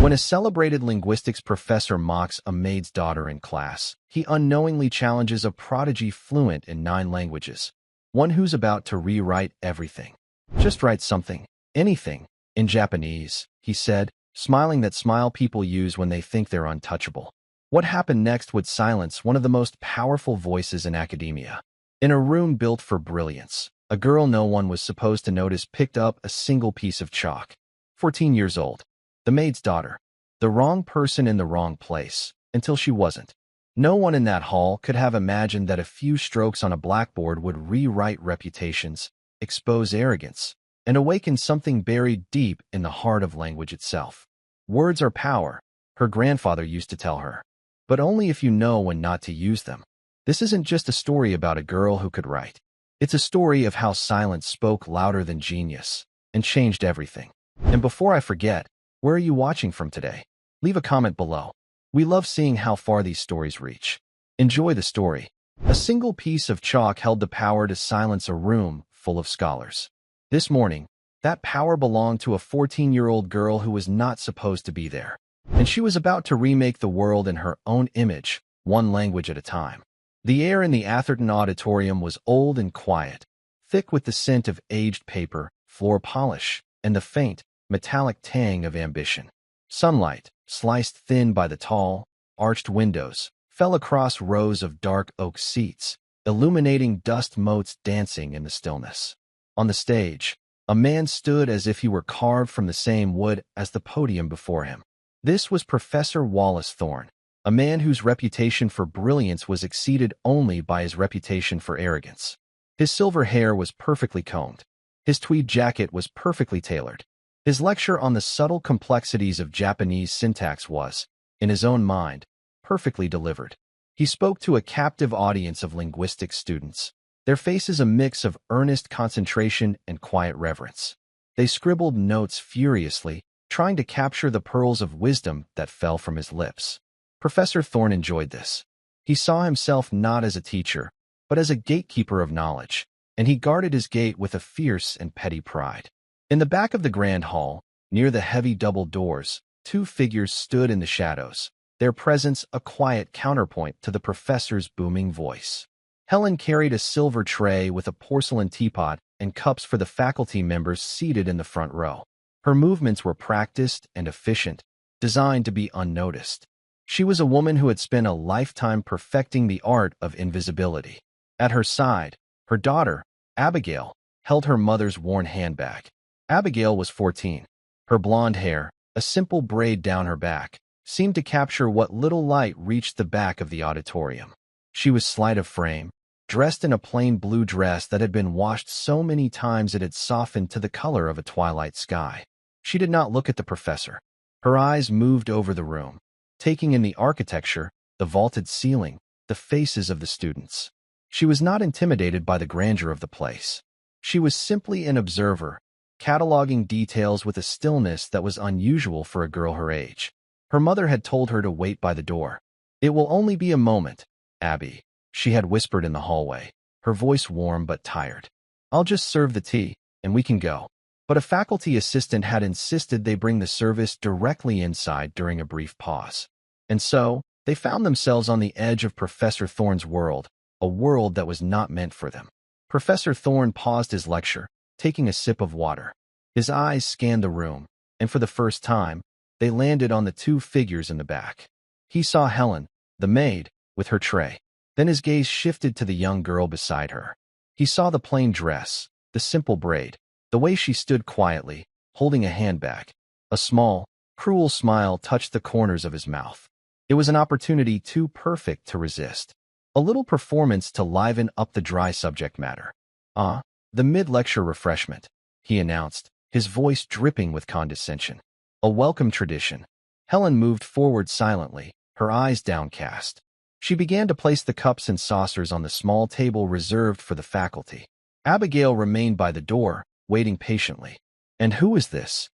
When a celebrated linguistics professor mocks a maid's daughter in class, he unknowingly challenges a prodigy fluent in 9 languages, one who's about to rewrite everything. Just write something, anything, in Japanese, he said, smiling that smile people use when they think they're untouchable. What happened next would silence one of the most powerful voices in academia. In a room built for brilliance, a girl no one was supposed to notice picked up a single piece of chalk. 14 years old. The maid's daughter. The wrong person in the wrong place, until she wasn't. No one in that hall could have imagined that a few strokes on a blackboard would rewrite reputations, expose arrogance, and awaken something buried deep in the heart of language itself. Words are power, her grandfather used to tell her, but only if you know when not to use them. This isn't just a story about a girl who could write. It's a story of how silence spoke louder than genius and changed everything. And before I forget, where are you watching from today? Leave a comment below. We love seeing how far these stories reach. Enjoy the story. A single piece of chalk held the power to silence a room full of scholars. This morning, that power belonged to a 14-year-old girl who was not supposed to be there. And she was about to remake the world in her own image, 1 language at a time. The air in the Atherton Auditorium was old and quiet, thick with the scent of aged paper, floor polish, and the faint, metallic tang of ambition. Sunlight, sliced thin by the tall, arched windows, fell across rows of dark oak seats, illuminating dust motes dancing in the stillness. On the stage, a man stood as if he were carved from the same wood as the podium before him. This was Professor Wallace Thorne, a man whose reputation for brilliance was exceeded only by his reputation for arrogance. His silver hair was perfectly combed. His tweed jacket was perfectly tailored. His lecture on the subtle complexities of Japanese syntax was, in his own mind, perfectly delivered. He spoke to a captive audience of linguistics students, their faces a mix of earnest concentration and quiet reverence. They scribbled notes furiously, trying to capture the pearls of wisdom that fell from his lips. Professor Thorne enjoyed this. He saw himself not as a teacher, but as a gatekeeper of knowledge, and he guarded his gate with a fierce and petty pride. In the back of the grand hall, near the heavy double doors, 2 figures stood in the shadows, their presence a quiet counterpoint to the professor's booming voice. Helen carried a silver tray with a porcelain teapot and cups for the faculty members seated in the front row. Her movements were practiced and efficient, designed to be unnoticed. She was a woman who had spent a lifetime perfecting the art of invisibility. At her side, her daughter, Abigail, held her mother's worn handbag. Abigail was 14. Her blonde hair, a simple braid down her back, seemed to capture what little light reached the back of the auditorium. She was slight of frame, dressed in a plain blue dress that had been washed so many times it had softened to the color of a twilight sky. She did not look at the professor. Her eyes moved over the room, taking in the architecture, the vaulted ceiling, the faces of the students. She was not intimidated by the grandeur of the place. She was simply an observer, cataloging details with a stillness that was unusual for a girl her age. Her mother had told her to wait by the door. "It will only be a moment, Abby," she had whispered in the hallway, her voice warm but tired. "I'll just serve the tea, and we can go." But a faculty assistant had insisted they bring the service directly inside during a brief pause. And so, they found themselves on the edge of Professor Thorne's world, a world that was not meant for them. Professor Thorne paused his lecture, taking a sip of water. His eyes scanned the room, and for the first time, they landed on the 2 figures in the back. He saw Helen, the maid, with her tray. Then his gaze shifted to the young girl beside her. He saw the plain dress, the simple braid, the way she stood quietly, holding a handbag. A small, cruel smile touched the corners of his mouth. It was an opportunity too perfect to resist. A little performance to liven up the dry subject matter. The mid-lecture refreshment," he announced, his voice dripping with condescension. "A welcome tradition." Helen moved forward silently, her eyes downcast. She began to place the cups and saucers on the small table reserved for the faculty. Abigail remained by the door, waiting patiently. "And who is this?"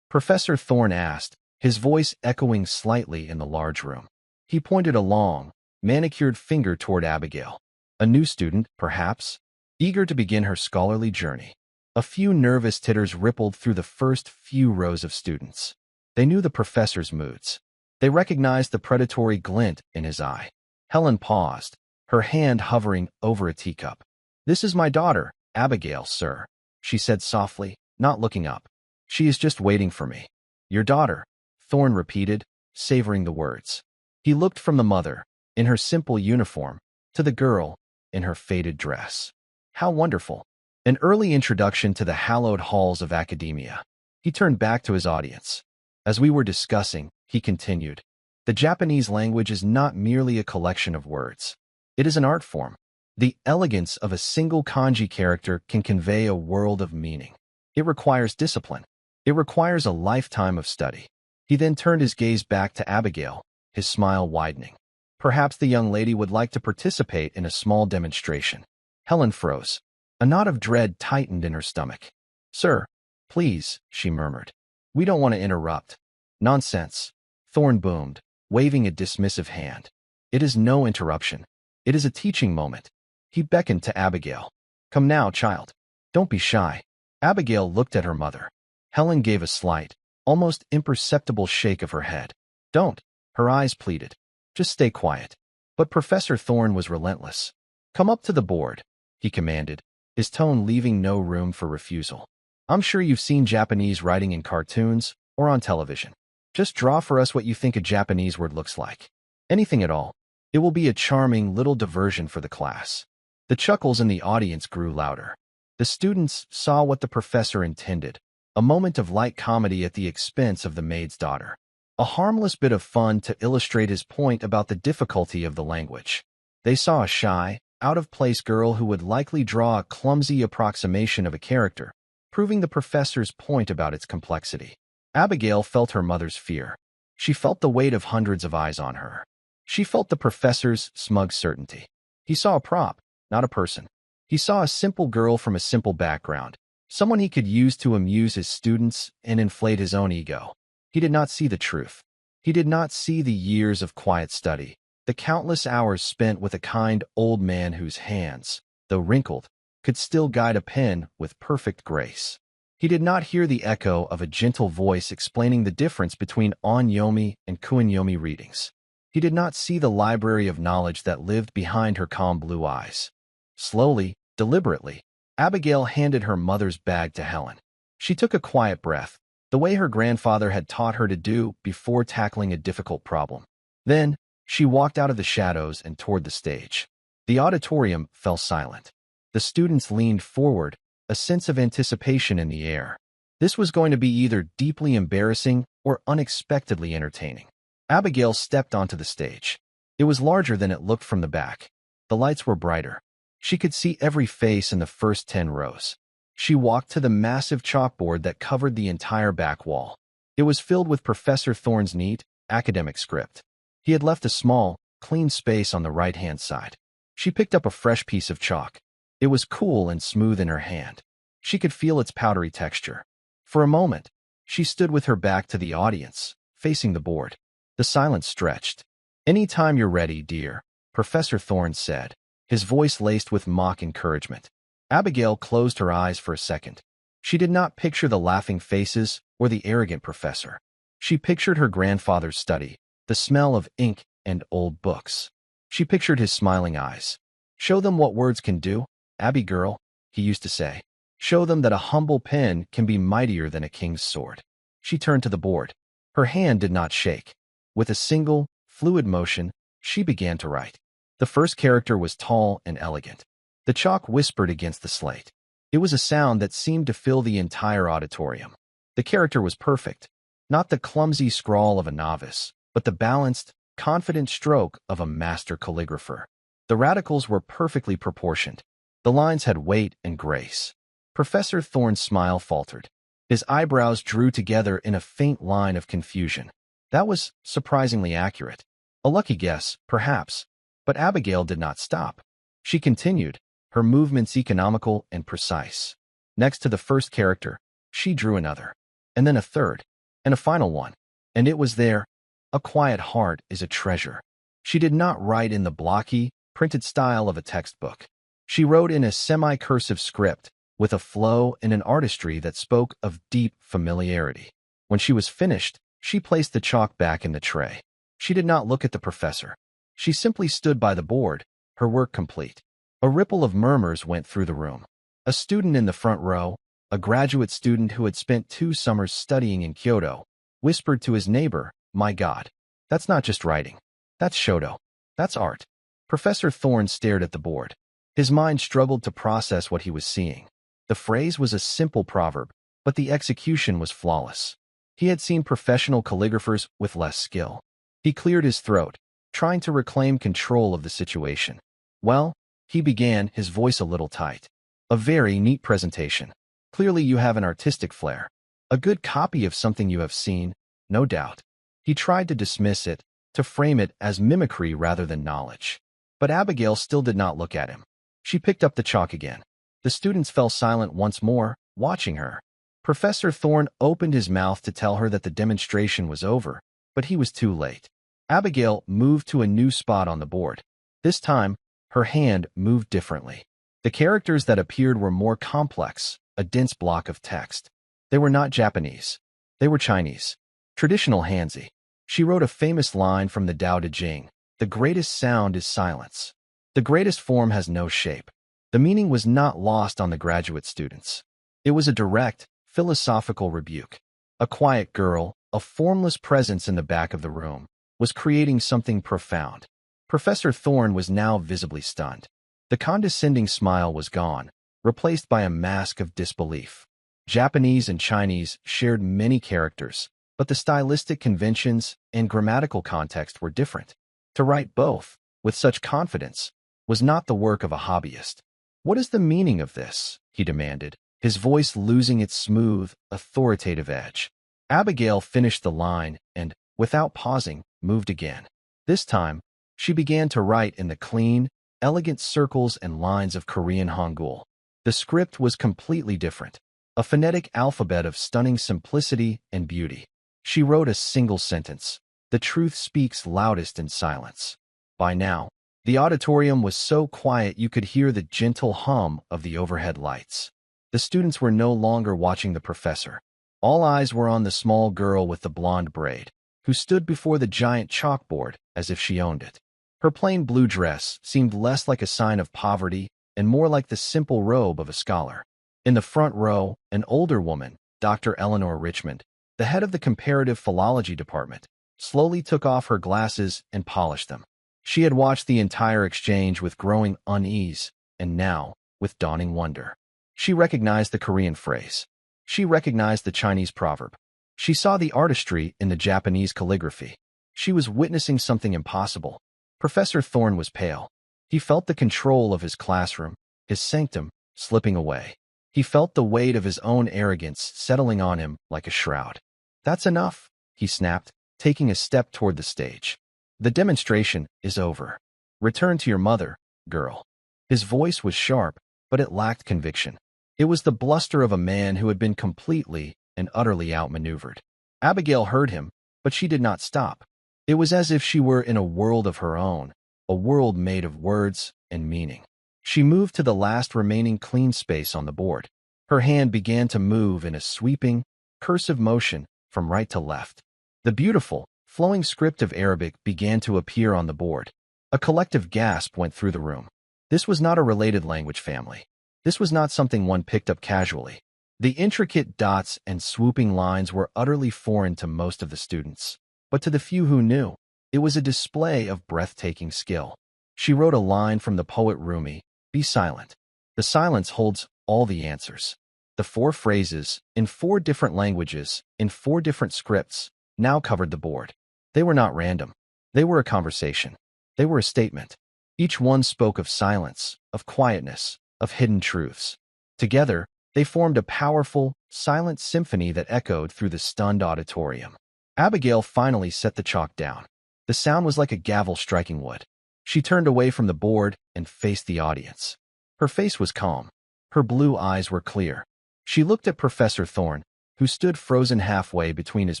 Professor Thorne asked, his voice echoing slightly in the large room. He pointed a long, manicured finger toward Abigail. "A new student, perhaps, eager to begin her scholarly journey." A few nervous titters rippled through the first few rows of students. They knew the professor's moods. They recognized the predatory glint in his eye. Helen paused, her hand hovering over a teacup. "This is my daughter, Abigail, sir," she said softly, not looking up. "She is just waiting for me." "Your daughter," Thorne repeated, savoring the words. He looked from the mother, in her simple uniform, to the girl, in her faded dress. How wonderful. An early introduction to the hallowed halls of academia. He turned back to his audience. "As we were discussing," he continued, "the Japanese language is not merely a collection of words. It is an art form. The elegance of a single kanji character can convey a world of meaning. It requires discipline. It requires a lifetime of study." He then turned his gaze back to Abigail, his smile widening. "Perhaps the young lady would like to participate in a small demonstration." Helen froze. A knot of dread tightened in her stomach. "Sir, please," she murmured. "We don't want to interrupt." "Nonsense," Thorne boomed, waving a dismissive hand. "It is no interruption. It is a teaching moment." He beckoned to Abigail. "Come now, child. Don't be shy." Abigail looked at her mother. Helen gave a slight, almost imperceptible shake of her head. "Don't," her eyes pleaded. "Just stay quiet." But Professor Thorne was relentless. "Come up to the board," he commanded, his tone leaving no room for refusal. "I'm sure you've seen Japanese writing in cartoons or on television. Just draw for us what you think a Japanese word looks like. Anything at all. It will be a charming little diversion for the class." The chuckles in the audience grew louder. The students saw what the professor intended, a moment of light comedy at the expense of the maid's daughter. A harmless bit of fun to illustrate his point about the difficulty of the language. They saw a shy, out-of-place girl who would likely draw a clumsy approximation of a character, proving the professor's point about its complexity. Abigail felt her mother's fear. She felt the weight of hundreds of eyes on her. She felt the professor's smug certainty. He saw a prop, not a person. He saw a simple girl from a simple background, someone he could use to amuse his students and inflate his own ego. He did not see the truth. He did not see the years of quiet study, the countless hours spent with a kind old man whose hands, though wrinkled, could still guide a pen with perfect grace. He did not hear the echo of a gentle voice explaining the difference between onyomi and kuinyomi readings. He did not see the library of knowledge that lived behind her calm blue eyes. Slowly, deliberately, Abigail handed her mother's bag to Helen. She took a quiet breath, the way her grandfather had taught her to do before tackling a difficult problem. Then, she walked out of the shadows and toward the stage. The auditorium fell silent. The students leaned forward, a sense of anticipation in the air. This was going to be either deeply embarrassing or unexpectedly entertaining. Abigail stepped onto the stage. It was larger than it looked from the back. The lights were brighter. She could see every face in the first 10 rows. She walked to the massive chalkboard that covered the entire back wall. It was filled with Professor Thorne's neat, academic script. He had left a small, clean space on the right-hand side. She picked up a fresh piece of chalk. It was cool and smooth in her hand. She could feel its powdery texture. For a moment, she stood with her back to the audience, facing the board. The silence stretched. "Any time you're ready, dear," Professor Thorne said, his voice laced with mock encouragement. Abigail closed her eyes for a second. She did not picture the laughing faces or the arrogant professor. She pictured her grandfather's study, the smell of ink and old books. She pictured his smiling eyes. "Show them what words can do, Abby girl," he used to say. "Show them that a humble pen can be mightier than a king's sword." She turned to the board. Her hand did not shake. With a single, fluid motion, she began to write. The first character was tall and elegant. The chalk whispered against the slate. It was a sound that seemed to fill the entire auditorium. The character was perfect. Not the clumsy scrawl of a novice, but the balanced, confident stroke of a master calligrapher. The radicals were perfectly proportioned. The lines had weight and grace. Professor Thorne's smile faltered. His eyebrows drew together in a faint line of confusion. That was surprisingly accurate. A lucky guess, perhaps. But Abigail did not stop. She continued, her movements economical and precise. Next to the first character, she drew another, and then a third, and a final one. And it was there. A quiet heart is a treasure. She did not write in the blocky, printed style of a textbook. She wrote in a semi-cursive script, with a flow and an artistry that spoke of deep familiarity. When she was finished, She placed the chalk back in the tray. She did not look at the professor. She simply stood by the board, her work complete. A ripple of murmurs went through the room. A student in the front row, a graduate student who had spent 2 summers studying in Kyoto, whispered to his neighbor, "My God, that's not just writing. That's shodo. That's art." Professor Thorne stared at the board. His mind struggled to process what he was seeing. The phrase was a simple proverb, but the execution was flawless. He had seen professional calligraphers with less skill. He cleared his throat, trying to reclaim control of the situation. "Well," he began, his voice a little tight. "A very neat presentation. Clearly you have an artistic flair. A good copy of something you have seen, no doubt." He tried to dismiss it, to frame it as mimicry rather than knowledge. But Abigail still did not look at him. She picked up the chalk again. The students fell silent once more, watching her. Professor Thorne opened his mouth to tell her that the demonstration was over, but he was too late. Abigail moved to a new spot on the board. This time, her hand moved differently. The characters that appeared were more complex, a dense block of text. They were not Japanese. They were Chinese. Traditional Hanzi. She wrote a famous line from the Tao Te Ching: "The greatest sound is silence. The greatest form has no shape." The meaning was not lost on the graduate students. It was a direct, philosophical rebuke. A quiet girl, a formless presence in the back of the room, was creating something profound. Professor Thorne was now visibly stunned. The condescending smile was gone, replaced by a mask of disbelief. Japanese and Chinese shared many characters, but the stylistic conventions and grammatical context were different. To write both, with such confidence, was not the work of a hobbyist. "What is the meaning of this?" he demanded, his voice losing its smooth, authoritative edge. Abigail finished the line and, without pausing, moved again. This time, she began to write in the clean, elegant circles and lines of Korean Hangul. The script was completely different, a phonetic alphabet of stunning simplicity and beauty. She wrote a single sentence: "The truth speaks loudest in silence." By now, the auditorium was so quiet you could hear the gentle hum of the overhead lights. The students were no longer watching the professor. All eyes were on the small girl with the blonde braid, who stood before the giant chalkboard as if she owned it. Her plain blue dress seemed less like a sign of poverty and more like the simple robe of a scholar. In the front row, an older woman, Dr. Eleanor Richmond, the head of the comparative philology department, slowly took off her glasses and polished them. She had watched the entire exchange with growing unease, and now, with dawning wonder. She recognized the Korean phrase. She recognized the Chinese proverb. She saw the artistry in the Japanese calligraphy. She was witnessing something impossible. Professor Thorne was pale. He felt the control of his classroom, his sanctum, slipping away. He felt the weight of his own arrogance settling on him like a shroud. "That's enough," he snapped, taking a step toward the stage. "The demonstration is over. Return to your mother, girl." His voice was sharp, but it lacked conviction. It was the bluster of a man who had been completely and utterly outmaneuvered. Abigail heard him, but she did not stop. It was as if she were in a world of her own, a world made of words and meaning. She moved to the last remaining clean space on the board. Her hand began to move in a sweeping, cursive motion from right to left. The beautiful, flowing script of Arabic began to appear on the board. A collective gasp went through the room. This was not a related language family. This was not something one picked up casually. The intricate dots and swooping lines were utterly foreign to most of the students. But to the few who knew, it was a display of breathtaking skill. She wrote a line from the poet Rumi: "Be silent. The silence holds all the answers." The 4 phrases, in 4 different languages, in 4 different scripts, now covered the board. They were not random. They were a conversation. They were a statement. Each one spoke of silence, of quietness, of hidden truths. Together, they formed a powerful, silent symphony that echoed through the stunned auditorium. Abigail finally set the chalk down. The sound was like a gavel striking wood. She turned away from the board and faced the audience. Her face was calm. Her blue eyes were clear. She looked at Professor Thorne, who stood frozen halfway between his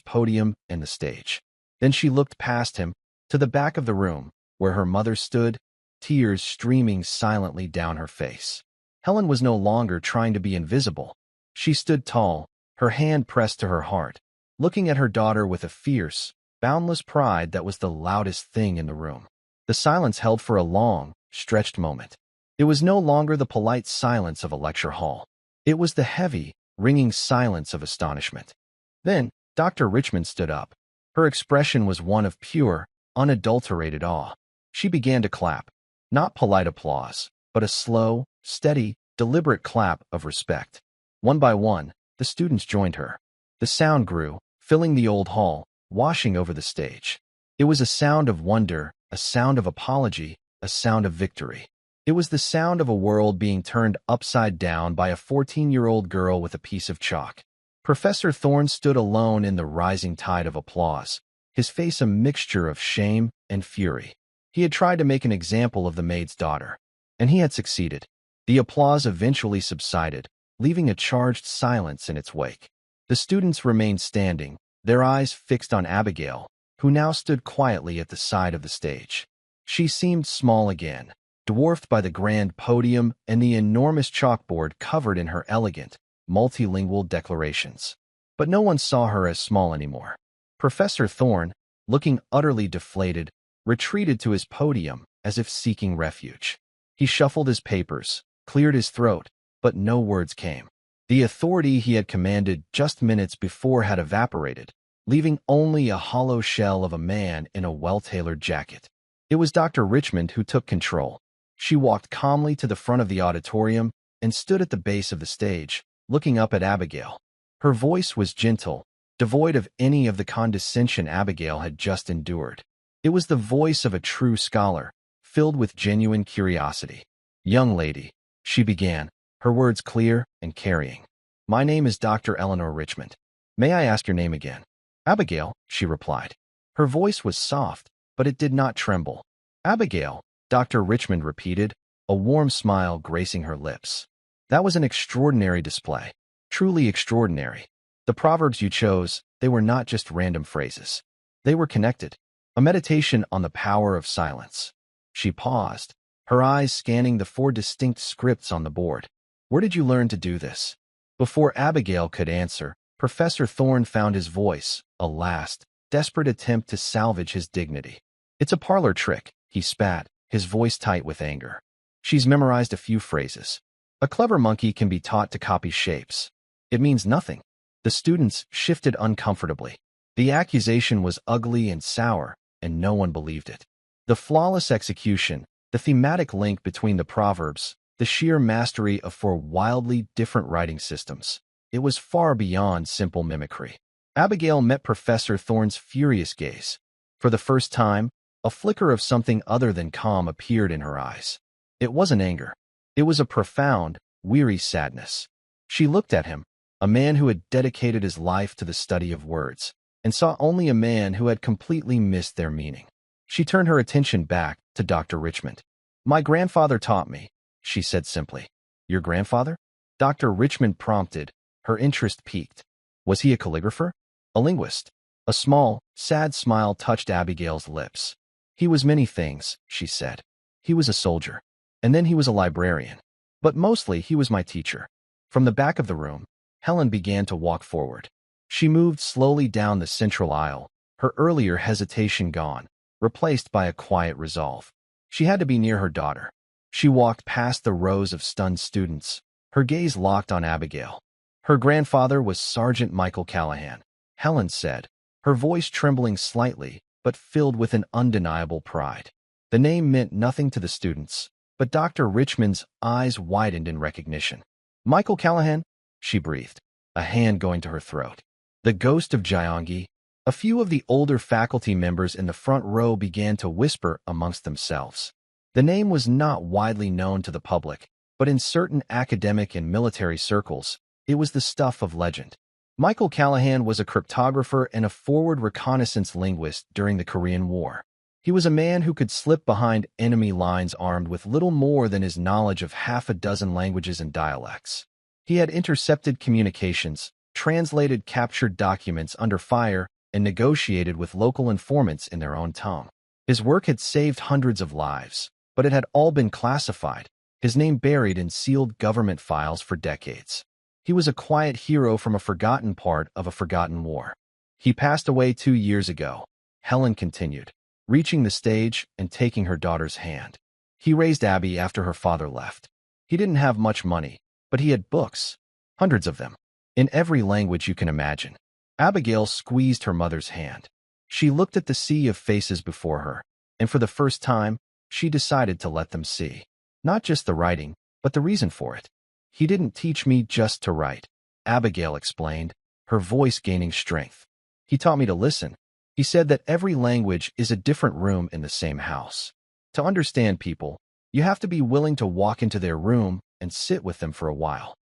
podium and the stage. Then she looked past him, to the back of the room, where her mother stood, tears streaming silently down her face. Helen was no longer trying to be invisible. She stood tall, her hand pressed to her heart, looking at her daughter with a fierce, boundless pride that was the loudest thing in the room. The silence held for a long, stretched moment. It was no longer the polite silence of a lecture hall. It was the heavy, ringing silence of astonishment. Then, Dr. Richmond stood up. Her expression was one of pure, unadulterated awe. She began to clap. Not polite applause, but a slow, steady, deliberate clap of respect. One by one, the students joined her. The sound grew, filling the old hall, washing over the stage. It was a sound of wonder, a sound of apology, a sound of victory. It was the sound of a world being turned upside down by a 14-year-old girl with a piece of chalk. Professor Thorne stood alone in the rising tide of applause, his face a mixture of shame and fury. He had tried to make an example of the maid's daughter, and he had succeeded. The applause eventually subsided, leaving a charged silence in its wake. The students remained standing, their eyes fixed on Abigail, who now stood quietly at the side of the stage. She seemed small again, dwarfed by the grand podium and the enormous chalkboard covered in her elegant, multilingual declarations. But no one saw her as small anymore. Professor Thorne, looking utterly deflated, retreated to his podium as if seeking refuge. He shuffled his papers, cleared his throat, but no words came. The authority he had commanded just minutes before had evaporated, leaving only a hollow shell of a man in a well-tailored jacket. It was Dr. Richmond who took control. She walked calmly to the front of the auditorium and stood at the base of the stage, looking up at Abigail. Her voice was gentle, devoid of any of the condescension Abigail had just endured. It was the voice of a true scholar, filled with genuine curiosity. "Young lady," she began, her words clear and carrying. "My name is Dr. Eleanor Richmond. May I ask your name again?" "Abigail," she replied. Her voice was soft, but it did not tremble. "Abigail," Dr. Richmond repeated, a warm smile gracing her lips. "That was an extraordinary display. Truly extraordinary. The proverbs you chose, they were not just random phrases. They were connected. A meditation on the power of silence." She paused, her eyes scanning the 4 distinct scripts on the board. "Where did you learn to do this?" Before Abigail could answer, Professor Thorne found his voice, a last, desperate attempt to salvage his dignity. "It's a parlor trick," he spat, his voice tight with anger. "She's memorized a few phrases. A clever monkey can be taught to copy shapes. It means nothing." The students shifted uncomfortably. The accusation was ugly and sour, and no one believed it. The flawless execution, the thematic link between the proverbs, the sheer mastery of 4 wildly different writing systems. It was far beyond simple mimicry. Abigail met Professor Thorne's furious gaze. For the first time, a flicker of something other than calm appeared in her eyes. It wasn't anger. It was a profound, weary sadness. She looked at him, a man who had dedicated his life to the study of words, and saw only a man who had completely missed their meaning. She turned her attention back to Dr. Richmond. "My grandfather taught me," she said simply. "Your grandfather?" Dr. Richmond prompted, her interest piqued. "Was he a calligrapher? A linguist?" A small, sad smile touched Abigail's lips. "He was many things," she said. "He was a soldier. And then he was a librarian. But mostly he was my teacher." From the back of the room, Helen began to walk forward. She moved slowly down the central aisle, her earlier hesitation gone, replaced by a quiet resolve. She had to be near her daughter. She walked past the rows of stunned students, her gaze locked on Abigail. Her grandfather was Sergeant Michael Callahan, Helen said, her voice trembling slightly, but filled with an undeniable pride. The name meant nothing to the students, but Dr. Richmond's eyes widened in recognition. "Michael Callahan?" she breathed, a hand going to her throat. "The ghost of Jiongi." A few of the older faculty members in the front row began to whisper amongst themselves. The name was not widely known to the public, but in certain academic and military circles, it was the stuff of legend. Michael Callahan was a cryptographer and a forward reconnaissance linguist during the Korean War. He was a man who could slip behind enemy lines armed with little more than his knowledge of half a dozen languages and dialects. He had intercepted communications, translated captured documents under fire, and negotiated with local informants in their own tongue. His work had saved hundreds of lives, but it had all been classified, his name buried in sealed government files for decades. He was a quiet hero from a forgotten part of a forgotten war. He passed away 2 years ago. Helen continued, reaching the stage and taking her daughter's hand. He raised Abby after her father left. He didn't have much money, but he had books, hundreds of them, in every language you can imagine. Abigail squeezed her mother's hand. She looked at the sea of faces before her, and for the first time, she decided to let them see. Not just the writing, but the reason for it. He didn't teach me just to write, Abigail explained, her voice gaining strength. He taught me to listen. He said that every language is a different room in the same house. To understand people, you have to be willing to walk into their room and sit with them for a while.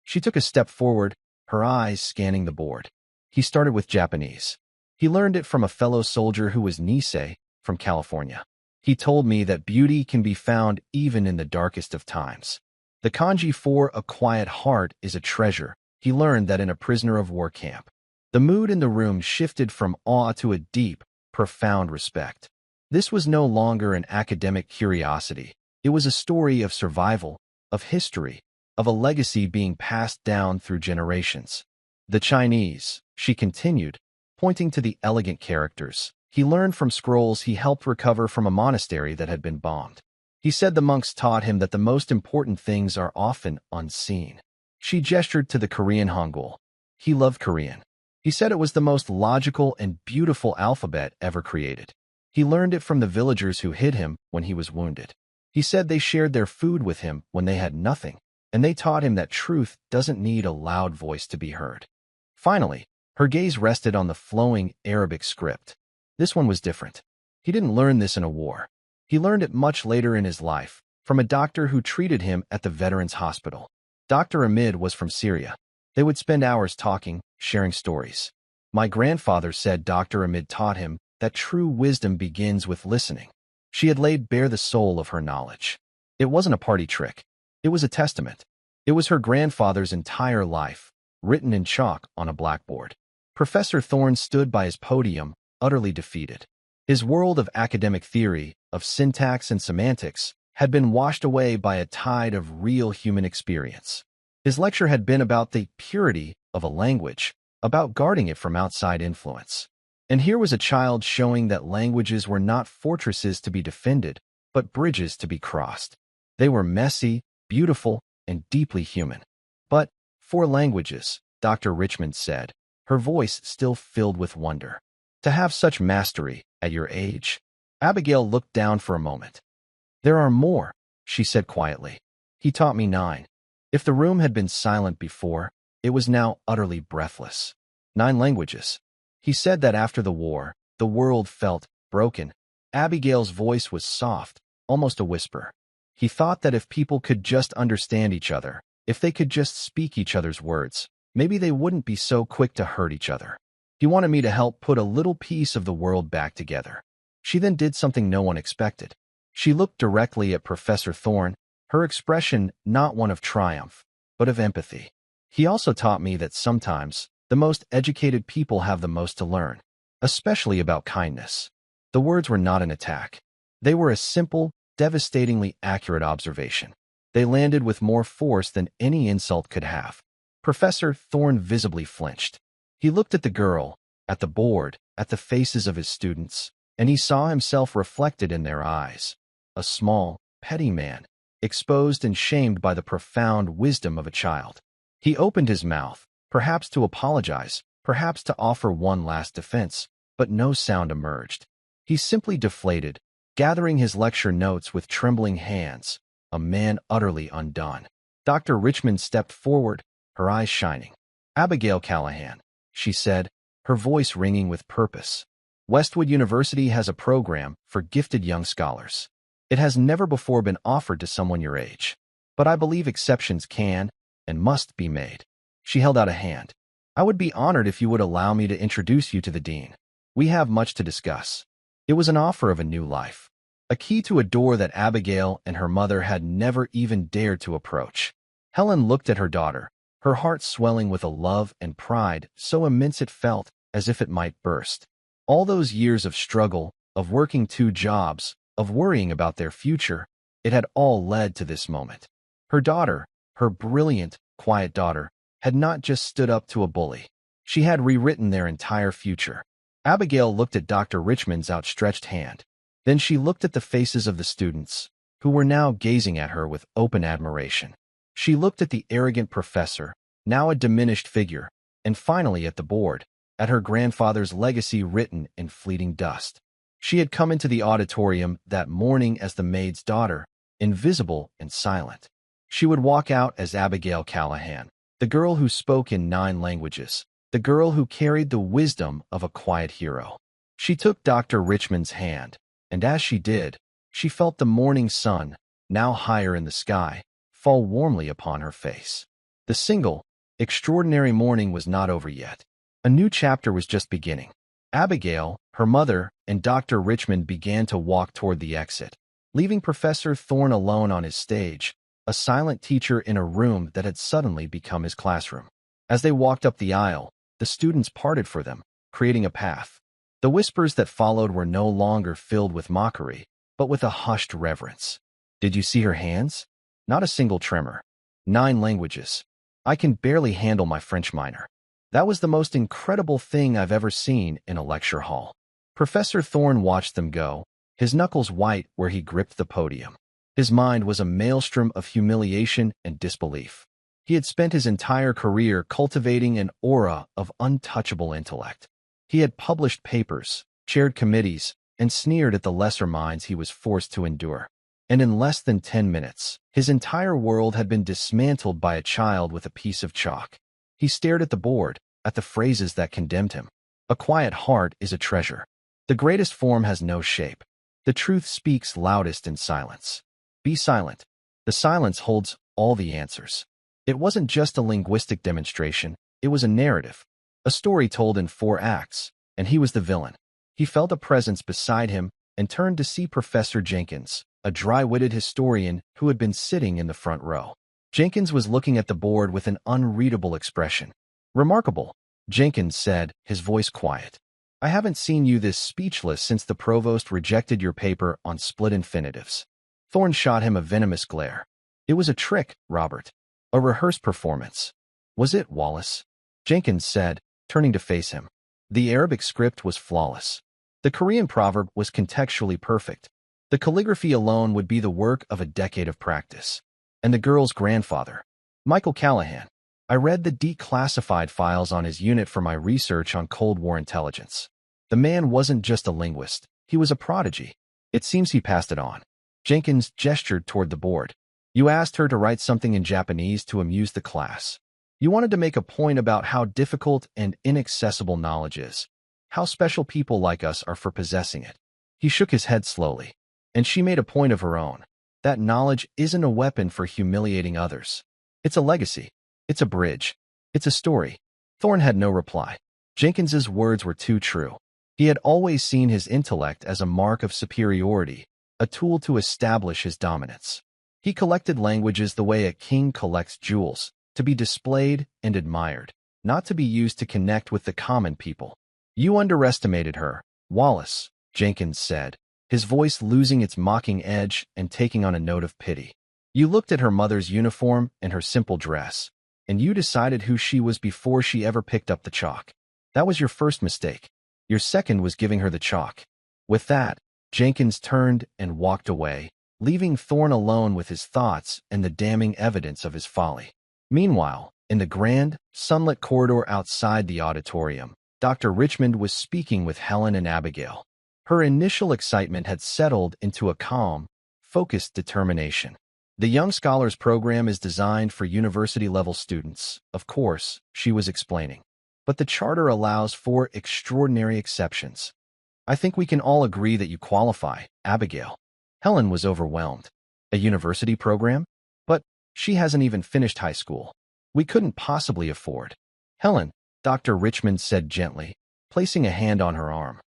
She took a step forward, her eyes scanning the board. He started with Japanese. He learned it from a fellow soldier who was Nisei from California. He told me that beauty can be found even in the darkest of times. The kanji for a quiet heart is a treasure. He learned that in a prisoner of war camp. The mood in the room shifted from awe to a deep, profound respect. This was no longer an academic curiosity. It was a story of survival, of history, of a legacy being passed down through generations. The Chinese, she continued, pointing to the elegant characters. He learned from scrolls he helped recover from a monastery that had been bombed. He said the monks taught him that the most important things are often unseen. She gestured to the Korean Hangul. He loved Korean. He said it was the most logical and beautiful alphabet ever created. He learned it from the villagers who hid him when he was wounded. He said they shared their food with him when they had nothing, and they taught him that truth doesn't need a loud voice to be heard. Finally, her gaze rested on the flowing Arabic script. This one was different. He didn't learn this in a war. He learned it much later in his life, from a doctor who treated him at the Veterans Hospital. Dr. Amid was from Syria. They would spend hours talking, sharing stories. My grandfather said Dr. Amid taught him that true wisdom begins with listening. She had laid bare the soul of her knowledge. It wasn't a party trick. It was a testament. It was her grandfather's entire life, written in chalk on a blackboard. Professor Thorne stood by his podium, utterly defeated. His world of academic theory, of syntax and semantics, had been washed away by a tide of real human experience. His lecture had been about the purity of a language, about guarding it from outside influence. And here was a child showing that languages were not fortresses to be defended, but bridges to be crossed. They were messy, beautiful, and deeply human. But 4 languages, Dr. Richmond said, her voice still filled with wonder. To have such mastery at your age? Abigail looked down for a moment. There are more, she said quietly. He taught me 9. If the room had been silent before, it was now utterly breathless. 9 languages. He said that after the war, the world felt broken. Abigail's voice was soft, almost a whisper. He thought that if people could just understand each other, if they could just speak each other's words, maybe they wouldn't be so quick to hurt each other. He wanted me to help put a little piece of the world back together. She then did something no one expected. She looked directly at Professor Thorne, her expression not one of triumph, but of empathy. He also taught me that sometimes the most educated people have the most to learn, especially about kindness. The words were not an attack. They were a simple, devastatingly accurate observation. They landed with more force than any insult could have. Professor Thorne visibly flinched. He looked at the girl, at the board, at the faces of his students, and he saw himself reflected in their eyes. A small, petty man, exposed and shamed by the profound wisdom of a child. He opened his mouth, perhaps to apologize, perhaps to offer one last defense, but no sound emerged. He simply deflated, gathering his lecture notes with trembling hands, a man utterly undone. Dr. Richmond stepped forward, her eyes shining. Abigail Callahan, she said, her voice ringing with purpose. Westwood University has a program for gifted young scholars. It has never before been offered to someone your age, but I believe exceptions can and must be made. She held out a hand. I would be honored if you would allow me to introduce you to the dean. We have much to discuss. It was an offer of a new life, a key to a door that Abigail and her mother had never even dared to approach. Helen looked at her daughter, her heart swelling with a love and pride so immense it felt as if it might burst. All those years of struggle, of working 2 jobs, of worrying about their future, it had all led to this moment. Her daughter, her brilliant, quiet daughter, had not just stood up to a bully. She had rewritten their entire future. Abigail looked at Dr. Richmond's outstretched hand. Then she looked at the faces of the students, who were now gazing at her with open admiration. She looked at the arrogant professor, now a diminished figure, and finally at the board, at her grandfather's legacy written in fleeting dust. She had come into the auditorium that morning as the maid's daughter, invisible and silent. She would walk out as Abigail Callahan, the girl who spoke in 9 languages, the girl who carried the wisdom of a quiet hero. She took Dr. Richmond's hand, and as she did, she felt the morning sun, now higher in the sky, fall warmly upon her face. The single, extraordinary morning was not over yet. A new chapter was just beginning. Abigail, her mother, and Dr. Richmond began to walk toward the exit, leaving Professor Thorne alone on his stage, a silent teacher in a room that had suddenly become his classroom. As they walked up the aisle, the students parted for them, creating a path. The whispers that followed were no longer filled with mockery, but with a hushed reverence. Did you see her hands? Not a single tremor. 9 languages. I can barely handle my French minor. That was the most incredible thing I've ever seen in a lecture hall. Professor Thorne watched them go, his knuckles white where he gripped the podium. His mind was a maelstrom of humiliation and disbelief. He had spent his entire career cultivating an aura of untouchable intellect. He had published papers, chaired committees, and sneered at the lesser minds he was forced to endure. And in less than 10 minutes, his entire world had been dismantled by a child with a piece of chalk. He stared at the board, at the phrases that condemned him. A quiet heart is a treasure. The greatest form has no shape. The truth speaks loudest in silence. Be silent. The silence holds all the answers. It wasn't just a linguistic demonstration, it was a narrative. A story told in 4 acts, and he was the villain. He felt a presence beside him and turned to see Professor Jenkins, a dry-witted historian who had been sitting in the front row. Jenkins was looking at the board with an unreadable expression. Remarkable, Jenkins said, his voice quiet. I haven't seen you this speechless since the provost rejected your paper on split infinitives. Thorne shot him a venomous glare. It was a trick, Robert. A rehearsed performance. Was it, Wallace? Jenkins said, turning to face him. The Arabic script was flawless. The Korean proverb was contextually perfect. The calligraphy alone would be the work of a decade of practice. And the girl's grandfather, Michael Callahan. I read the declassified files on his unit for my research on Cold War intelligence. The man wasn't just a linguist, he was a prodigy. It seems he passed it on. Jenkins gestured toward the board. You asked her to write something in Japanese to amuse the class. You wanted to make a point about how difficult and inaccessible knowledge is, how special people like us are for possessing it. He shook his head slowly. And she made a point of her own. That knowledge isn't a weapon for humiliating others. It's a legacy. It's a bridge. It's a story. Thorne had no reply. Jenkins's words were too true. He had always seen his intellect as a mark of superiority, a tool to establish his dominance. He collected languages the way a king collects jewels, to be displayed and admired, not to be used to connect with the common people. You underestimated her, Wallace, Jenkins said, his voice losing its mocking edge and taking on a note of pity. You looked at her mother's uniform and her simple dress, and you decided who she was before she ever picked up the chalk. That was your first mistake. Your second was giving her the chalk. With that, Jenkins turned and walked away, leaving Thorne alone with his thoughts and the damning evidence of his folly. Meanwhile, in the grand, sunlit corridor outside the auditorium, Dr. Richmond was speaking with Helen and Abigail. Her initial excitement had settled into a calm, focused determination. The Young Scholars Program is designed for university-level students, of course, she was explaining. But the charter allows for extraordinary exceptions. I think we can all agree that you qualify, Abigail. Helen was overwhelmed. A university program? But she hasn't even finished high school. We couldn't possibly afford. Helen, Dr. Richmond said gently, placing a hand on her arm.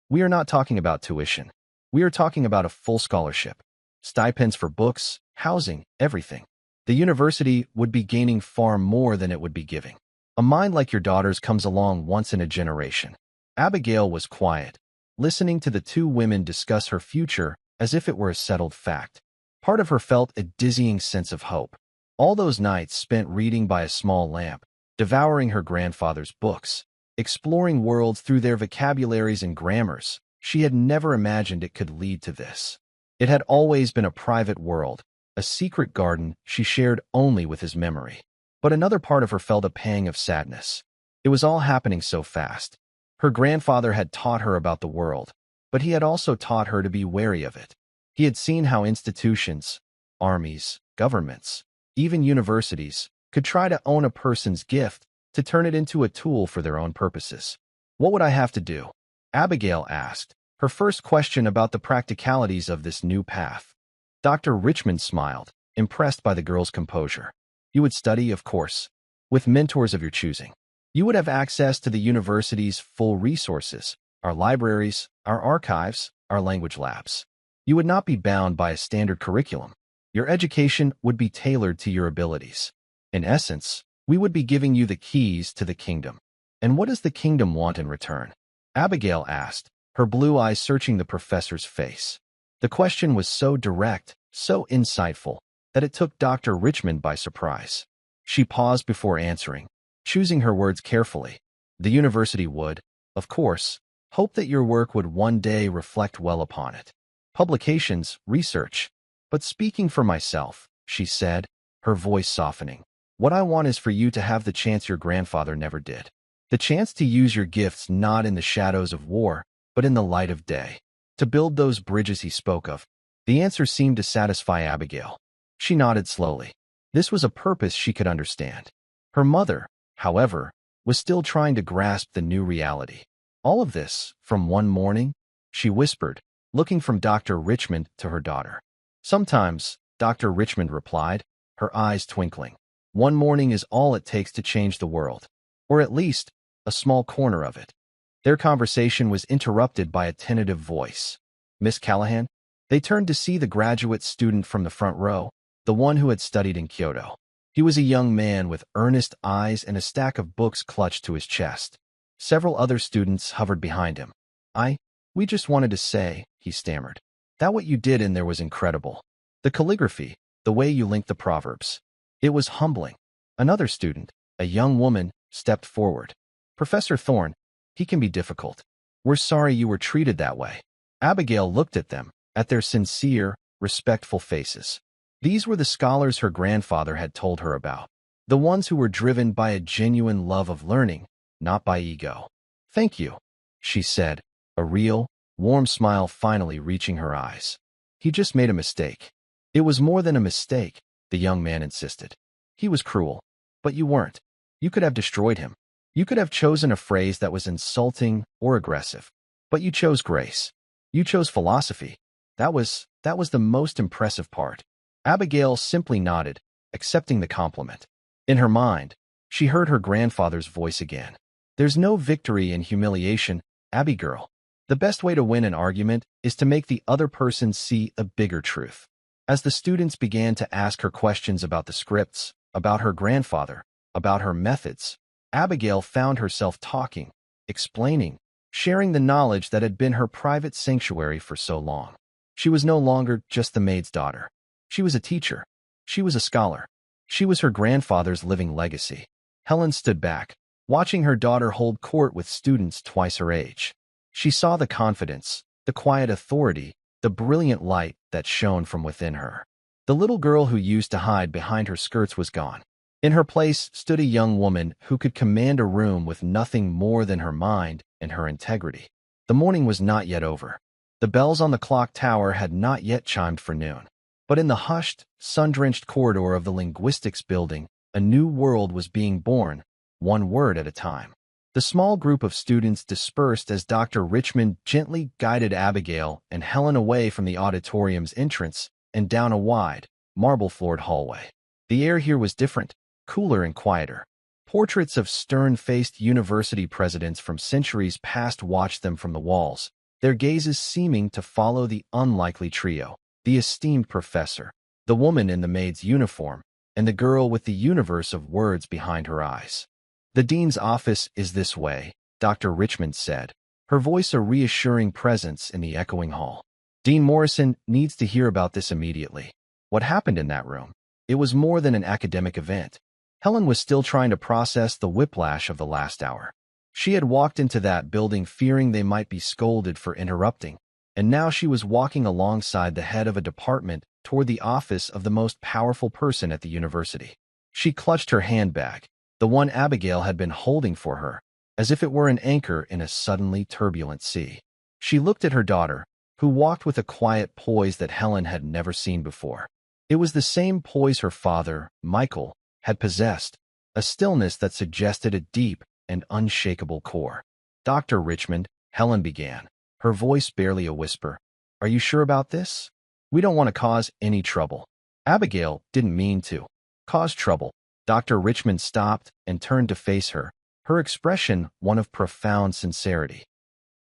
We are not talking about tuition. We are talking about a full scholarship. Stipends for books, housing, everything. The university would be gaining far more than it would be giving. A mind like your daughter's comes along once in a generation. Abigail was quiet, listening to the 2 women discuss her future as if it were a settled fact. Part of her felt a dizzying sense of hope. All those nights spent reading by a small lamp, devouring her grandfather's books, exploring worlds through their vocabularies and grammars. She had never imagined it could lead to this. It had always been a private world, a secret garden she shared only with his memory. But another part of her felt a pang of sadness. It was all happening so fast. Her grandfather had taught her about the world, but he had also taught her to be wary of it. He had seen how institutions, armies, governments, even universities, could try to own a person's gift to turn it into a tool for their own purposes. What would I have to do? Abigail asked, her first question about the practicalities of this new path. Dr. Richmond smiled, impressed by the girl's composure. You would study, of course, with mentors of your choosing. You would have access to the university's full resources, our libraries, our archives, our language labs. You would not be bound by a standard curriculum. Your education would be tailored to your abilities. In essence, we would be giving you the keys to the kingdom. And what does the kingdom want in return? Abigail asked, her blue eyes searching the professor's face. The question was so direct, so insightful, that it took Dr. Richmond by surprise. She paused before answering, choosing her words carefully. The university would, of course, hope that your work would one day reflect well upon it. Publications, research. But speaking for myself, she said, her voice softening, what I want is for you to have the chance your grandfather never did. The chance to use your gifts not in the shadows of war, but in the light of day. To build those bridges he spoke of. The answer seemed to satisfy Abigail. She nodded slowly. This was a purpose she could understand. Her mother, however, was still trying to grasp the new reality. All of this, from one morning? She whispered, looking from Dr. Richmond to her daughter. Sometimes, Dr. Richmond replied, her eyes twinkling. One morning is all it takes to change the world. Or at least, a small corner of it. Their conversation was interrupted by a tentative voice. Miss Callahan? They turned to see the graduate student from the front row, the one who had studied in Kyoto. He was a young man with earnest eyes and a stack of books clutched to his chest. Several other students hovered behind him. We just wanted to say, he stammered, that what you did in there was incredible. The calligraphy, the way you linked the proverbs. It was humbling. Another student, a young woman, stepped forward. Professor Thorne, he can be difficult. We're sorry you were treated that way. Abigail looked at them, at their sincere, respectful faces. These were the scholars her grandfather had told her about. The ones who were driven by a genuine love of learning, not by ego. Thank you, she said, a real, warm smile finally reaching her eyes. He just made a mistake. It was more than a mistake, the young man insisted. He was cruel. But you weren't. You could have destroyed him. You could have chosen a phrase that was insulting or aggressive. But you chose grace. You chose philosophy. That was the most impressive part. Abigail simply nodded, accepting the compliment. In her mind, she heard her grandfather's voice again. There's no victory in humiliation, Abby girl. The best way to win an argument is to make the other person see a bigger truth. As the students began to ask her questions about the scripts, about her grandfather, about her methods, Abigail found herself talking, explaining, sharing the knowledge that had been her private sanctuary for so long. She was no longer just the maid's daughter. She was a teacher. She was a scholar. She was her grandfather's living legacy. Helen stood back, watching her daughter hold court with students twice her age. She saw the confidence, the quiet authority, the brilliant light that shone from within her. The little girl who used to hide behind her skirts was gone. In her place stood a young woman who could command a room with nothing more than her mind and her integrity. The morning was not yet over. The bells on the clock tower had not yet chimed for noon. But in the hushed, sun-drenched corridor of the linguistics building, a new world was being born, one word at a time. The small group of students dispersed as Dr. Richmond gently guided Abigail and Helen away from the auditorium's entrance and down a wide, marble-floored hallway. The air here was different, cooler and quieter. Portraits of stern-faced university presidents from centuries past watched them from the walls, their gazes seeming to follow the unlikely trio, the esteemed professor, the woman in the maid's uniform, and the girl with the universe of words behind her eyes. The dean's office is this way, Dr. Richmond said, her voice a reassuring presence in the echoing hall. Dean Morrison needs to hear about this immediately. What happened in that room? It was more than an academic event. Helen was still trying to process the whiplash of the last hour. She had walked into that building fearing they might be scolded for interrupting, and now she was walking alongside the head of a department toward the office of the most powerful person at the university. She clutched her handbag, the one Abigail had been holding for her, as if it were an anchor in a suddenly turbulent sea. She looked at her daughter, who walked with a quiet poise that Helen had never seen before. It was the same poise her father, Michael, had possessed, a stillness that suggested a deep and unshakable core. "Dr. Richmond," Helen began, her voice barely a whisper, "are you sure about this? We don't want to cause any trouble." Abigail didn't mean to cause trouble. Dr. Richmond stopped and turned to face her, her expression one of profound sincerity.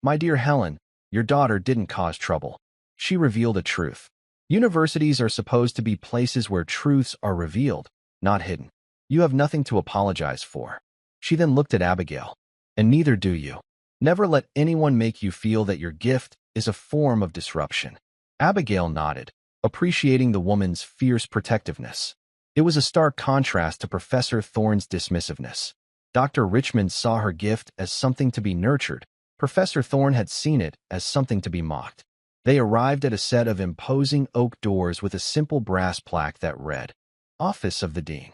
"My dear Helen, your daughter didn't cause trouble. She revealed a truth. Universities are supposed to be places where truths are revealed, not hidden. You have nothing to apologize for." She then looked at Abigail. "And neither do you. Never let anyone make you feel that your gift is a form of disruption." Abigail nodded, appreciating the woman's fierce protectiveness. It was a stark contrast to Professor Thorne's dismissiveness. Dr. Richmond saw her gift as something to be nurtured. Professor Thorne had seen it as something to be mocked. They arrived at a set of imposing oak doors with a simple brass plaque that read, "Office of the Dean."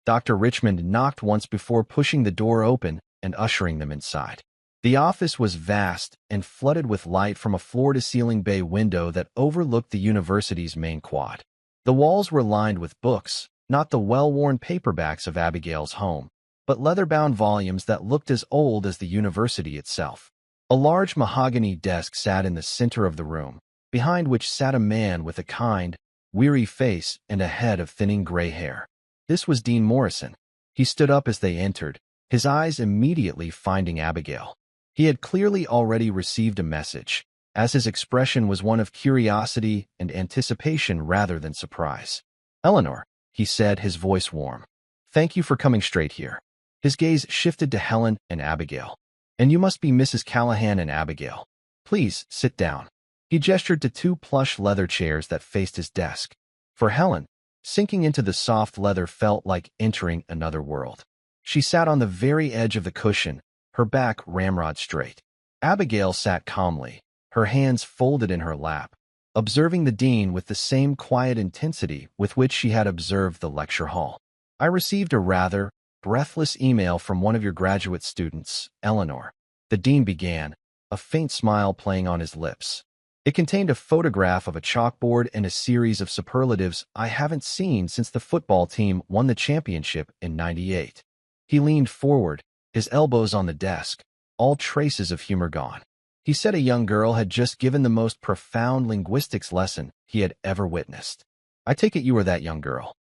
Dr. Richmond knocked once before pushing the door open and ushering them inside. The office was vast and flooded with light from a floor-to-ceiling bay window that overlooked the university's main quad. The walls were lined with books, not the well-worn paperbacks of Abigail's home, but leather-bound volumes that looked as old as the university itself. A large mahogany desk sat in the center of the room, behind which sat a man with a kind, weary face and a head of thinning gray hair. This was Dean Morrison. He stood up as they entered, his eyes immediately finding Abigail. He had clearly already received a message, as his expression was one of curiosity and anticipation rather than surprise. "Eleanor," he said, his voice warm. "Thank you for coming straight here." His gaze shifted to Helen and Abigail. "And you must be Mrs. Callahan and Abigail. Please, sit down." He gestured to two plush leather chairs that faced his desk. For Helen, sinking into the soft leather felt like entering another world. She sat on the very edge of the cushion, her back ramrod straight. Abigail sat calmly, her hands folded in her lap, observing the dean with the same quiet intensity with which she had observed the lecture hall. "I received a rather breathless email from one of your graduate students, Eleanor," the dean began, a faint smile playing on his lips. It contained a photograph of a chalkboard and a series of superlatives I haven't seen since the football team won the championship in '98. He leaned forward, his elbows on the desk, all traces of humor gone. He said a young girl had just given the most profound linguistics lesson he had ever witnessed. "I take it you are that young girl."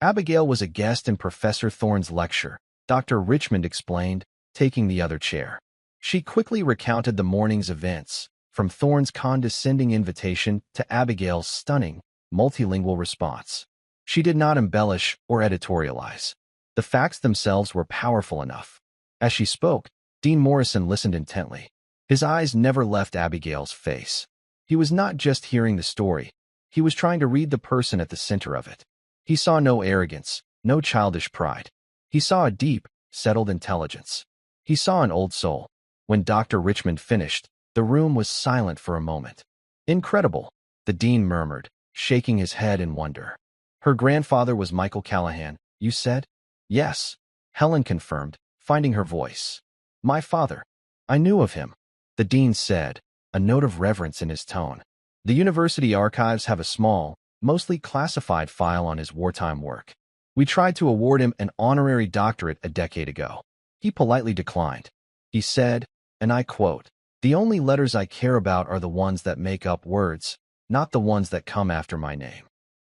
Abigail was a guest in Professor Thorne's lecture, Dr. Richmond explained, taking the other chair. She quickly recounted the morning's events, from Thorne's condescending invitation to Abigail's stunning, multilingual response. She did not embellish or editorialize. The facts themselves were powerful enough. As she spoke, Dean Morrison listened intently. His eyes never left Abigail's face. He was not just hearing the story. He was trying to read the person at the center of it. He saw no arrogance, no childish pride. He saw a deep, settled intelligence. He saw an old soul. When Dr. Richmond finished, the room was silent for a moment. "Incredible," the dean murmured, shaking his head in wonder. "Her grandfather was Michael Callahan, you said?" "Yes," Helen confirmed, finding her voice. "My father. I knew of him," the dean said, a note of reverence in his tone. "The university archives have a small, mostly classified file on his wartime work. We tried to award him an honorary doctorate a decade ago. He politely declined. He said, and I quote, 'The only letters I care about are the ones that make up words, not the ones that come after my name.'"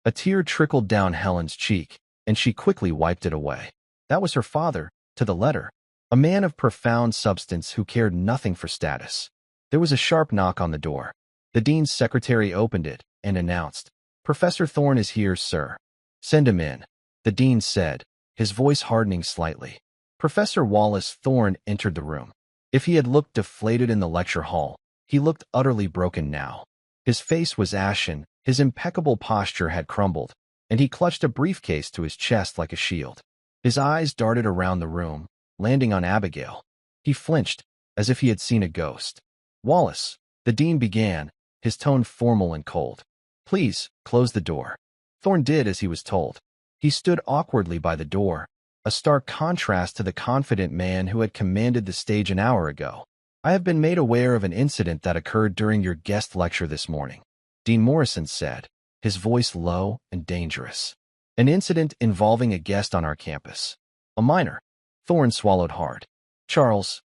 A tear trickled down Helen's cheek, and she quickly wiped it away. That was her father, to the letter, a man of profound substance who cared nothing for status. There was a sharp knock on the door. The dean's secretary opened it and announced, "Professor Thorne is here, sir." "Send him in," the dean said, his voice hardening slightly. Professor Wallace Thorne entered the room. If he had looked deflated in the lecture hall, he looked utterly broken now. His face was ashen, his impeccable posture had crumbled, and he clutched a briefcase to his chest like a shield. His eyes darted around the room, landing on Abigail. He flinched, as if he had seen a ghost. "Wallace," the dean began, his tone formal and cold. "Please, close the door." Thorne did as he was told. He stood awkwardly by the door, a stark contrast to the confident man who had commanded the stage an hour ago. "I have been made aware of an incident that occurred during your guest lecture this morning," Dean Morrison said, his voice low and dangerous. "An incident involving a guest on our campus. A minor." Thorne swallowed hard. "Charles,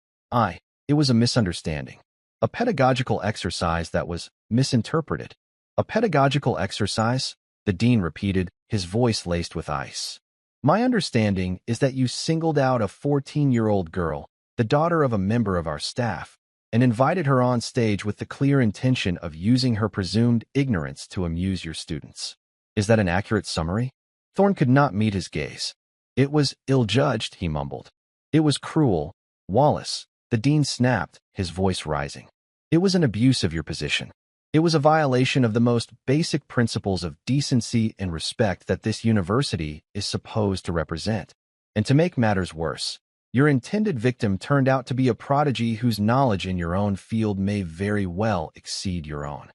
it was a misunderstanding. A pedagogical exercise that was misinterpreted." "A pedagogical exercise?" the dean repeated, his voice laced with ice. "My understanding is that you singled out a 14-year-old girl, the daughter of a member of our staff, and invited her on stage with the clear intention of using her presumed ignorance to amuse your students. Is that an accurate summary?" Thorne could not meet his gaze. "It was ill-judged," he mumbled. "It was cruel, Wallace," the dean snapped, his voice rising. "It was an abuse of your position. It was a violation of the most basic principles of decency and respect that this university is supposed to represent. And to make matters worse, your intended victim turned out to be a prodigy whose knowledge in your own field may very well exceed your own."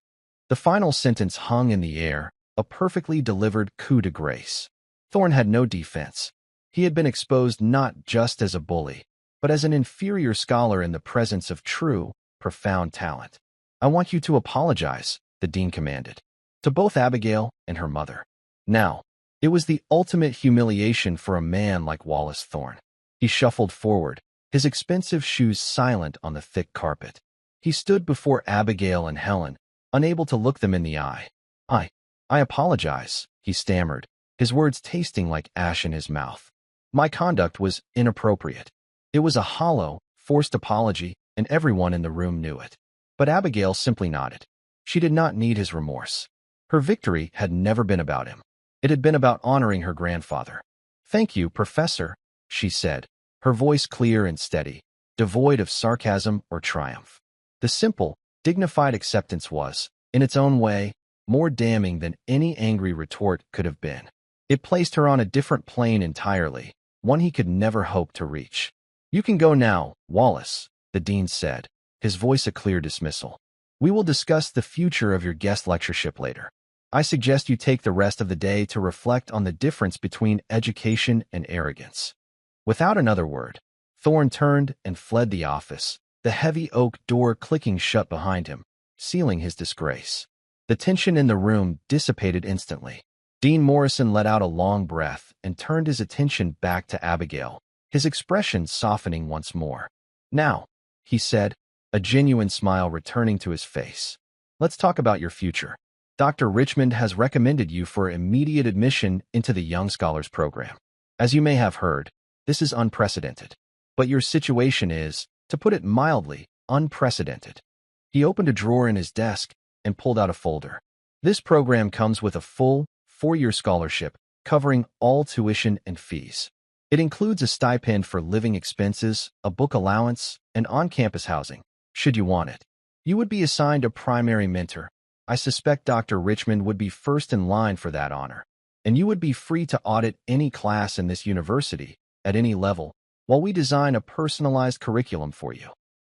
The final sentence hung in the air, a perfectly delivered coup de grace. Thorne had no defense. He had been exposed not just as a bully, but as an inferior scholar in the presence of true, profound talent. "I want you to apologize," the dean commanded, to both Abigail and her mother. Now, it was the ultimate humiliation for a man like Wallace Thorne. He shuffled forward, his expensive shoes silent on the thick carpet. He stood before Abigail and Helen, unable to look them in the eye. I apologize," he stammered, his words tasting like ash in his mouth. "My conduct was inappropriate." It was a hollow, forced apology, and everyone in the room knew it. But Abigail simply nodded. She did not need his remorse. Her victory had never been about him. It had been about honoring her grandfather. "Thank you, Professor," she said, her voice clear and steady, devoid of sarcasm or triumph. The simple, dignified acceptance was, in its own way, more damning than any angry retort could have been. It placed her on a different plane entirely, one he could never hope to reach. "You can go now, Wallace," the dean said, his voice a clear dismissal. "We will discuss the future of your guest lectureship later. I suggest you take the rest of the day to reflect on the difference between education and arrogance." Without another word, Thorne turned and fled the office, the heavy oak door clicking shut behind him, sealing his disgrace. The tension in the room dissipated instantly. Dean Morrison let out a long breath and turned his attention back to Abigail, his expression softening once more. "Now," he said, a genuine smile returning to his face, "let's talk about your future. Dr. Richmond has recommended you for immediate admission into the Young Scholars Program. As you may have heard, this is unprecedented. But your situation is, to put it mildly, unprecedented." He opened a drawer in his desk and pulled out a folder. "This program comes with a full, 4-year scholarship covering all tuition and fees. It includes a stipend for living expenses, a book allowance, and on-campus housing, should you want it. You would be assigned a primary mentor. I suspect Dr. Richmond would be first in line for that honor. And you would be free to audit any class in this university, at any level, while we design a personalized curriculum for you."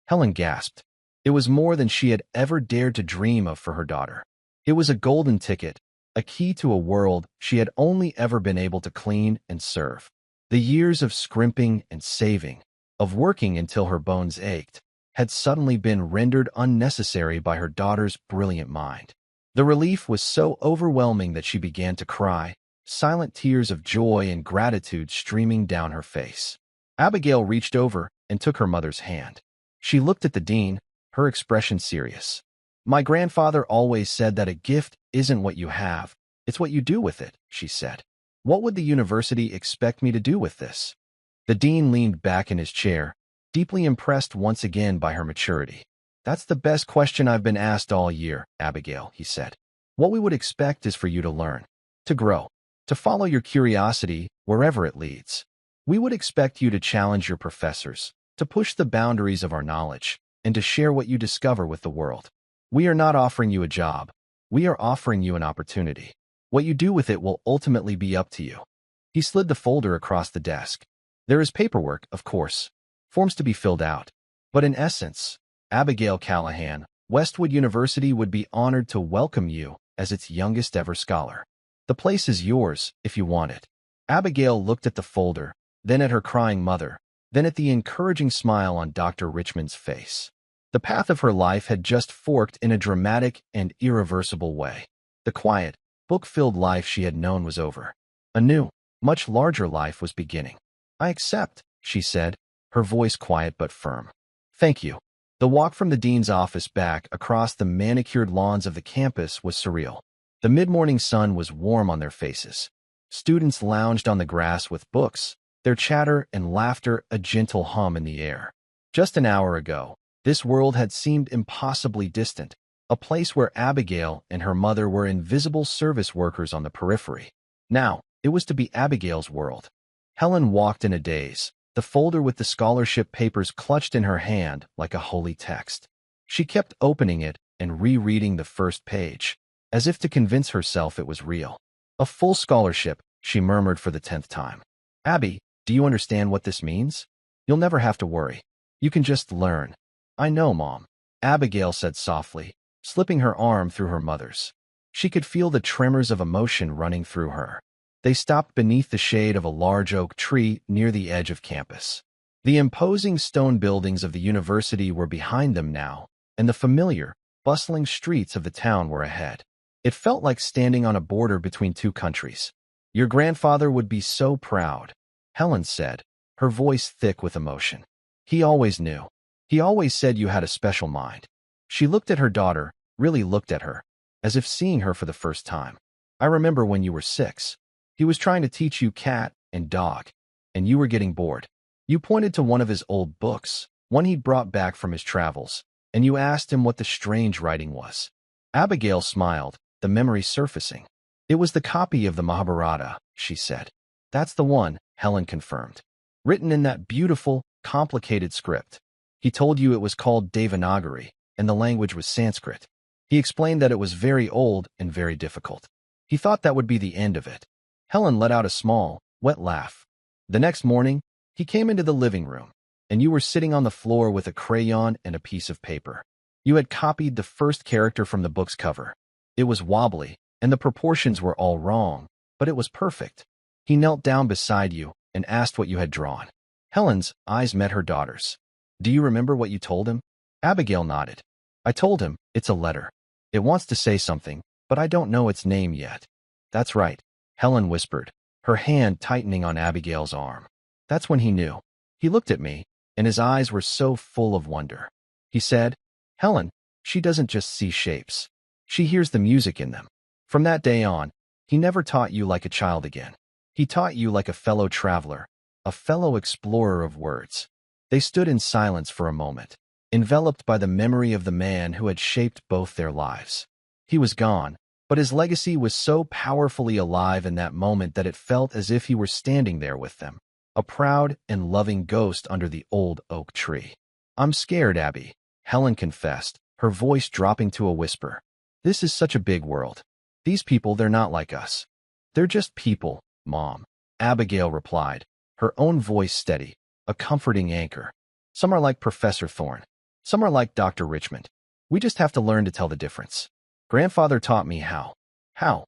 Helen gasped. It was more than she had ever dared to dream of for her daughter. It was a golden ticket, a key to a world she had only ever been able to clean and serve. The years of scrimping and saving, of working until her bones ached, had suddenly been rendered unnecessary by her daughter's brilliant mind. The relief was so overwhelming that she began to cry, silent tears of joy and gratitude streaming down her face. Abigail reached over and took her mother's hand. She looked at the dean, her expression serious. "My grandfather always said that a gift isn't what you have, it's what you do with it," she said. "What would the university expect me to do with this?" The dean leaned back in his chair, deeply impressed once again by her maturity. "That's the best question I've been asked all year, Abigail," he said. "What we would expect is for you to learn, to grow, to follow your curiosity wherever it leads. We would expect you to challenge your professors, to push the boundaries of our knowledge, and to share what you discover with the world. We are not offering you a job. We are offering you an opportunity. What you do with it will ultimately be up to you." He slid the folder across the desk. "There is paperwork, of course. forms to be filled out. But in essence, Abigail Callahan, Westwood University would be honored to welcome you as its youngest ever scholar. The place is yours if you want it. Abigail looked at the folder, then at her crying mother, then at the encouraging smile on Dr. Richmond's face. The path of her life had just forked in a dramatic and irreversible way. The quiet, book-filled life she had known was over. A new, much larger life was beginning. "I accept," she said, her voice quiet but firm. "Thank you." The walk from the dean's office back across the manicured lawns of the campus was surreal. The mid-morning sun was warm on their faces. Students lounged on the grass with books, their chatter and laughter a gentle hum in the air. Just an hour ago, this world had seemed impossibly distant, a place where Abigail and her mother were invisible service workers on the periphery. Now, it was to be Abigail's world. Helen walked in a daze, the folder with the scholarship papers clutched in her hand like a holy text. She kept opening it and rereading the first page, as if to convince herself it was real. "A full scholarship," she murmured for the 10th time. "Abby, do you understand what this means? You'll never have to worry. You can just learn." "I know, Mom," Abigail said softly, slipping her arm through her mother's. She could feel the tremors of emotion running through her. They stopped beneath the shade of a large oak tree near the edge of campus. The imposing stone buildings of the university were behind them now, and the familiar, bustling streets of the town were ahead. It felt like standing on a border between two countries. "Your grandfather would be so proud," Helen said, her voice thick with emotion. "He always knew. He always said you had a special mind." She looked at her daughter, really looked at her, as if seeing her for the first time. "I remember when you were 6. He was trying to teach you cat and dog, and you were getting bored. You pointed to one of his old books, one he'd brought back from his travels, and you asked him what the strange writing was." Abigail smiled, the memory surfacing. "It was the copy of the Mahabharata," she said. "That's the one," Helen confirmed. "Written in that beautiful, complicated script. He told you it was called Devanagari, and the language was Sanskrit. He explained that it was very old and very difficult. He thought that would be the end of it." Helen let out a small, wet laugh. "The next morning, he came into the living room, and you were sitting on the floor with a crayon and a piece of paper. You had copied the first character from the book's cover. It was wobbly, and the proportions were all wrong, but it was perfect. He knelt down beside you and asked what you had drawn." Helen's eyes met her daughter's. "Do you remember what you told him?" Abigail nodded. "I told him, it's a letter. It wants to say something, but I don't know its name yet." "That's right," Helen whispered, her hand tightening on Abigail's arm. "That's when he knew. He looked at me, and his eyes were so full of wonder. He said, 'Helen, she doesn't just see shapes. She hears the music in them.' From that day on, he never taught you like a child again. He taught you like a fellow traveler, a fellow explorer of words." They stood in silence for a moment, enveloped by the memory of the man who had shaped both their lives. He was gone, but his legacy was so powerfully alive in that moment that it felt as if he were standing there with them, a proud and loving ghost under the old oak tree. "I'm scared, Abby," Helen confessed, her voice dropping to a whisper. "This is such a big world. These people, they're not like us. They're just people, Mom," Abigail replied, her own voice steady, a comforting anchor. "Some are like Professor Thorne. Some are like Dr. Richmond. We just have to learn to tell the difference. Grandfather taught me how." "How?"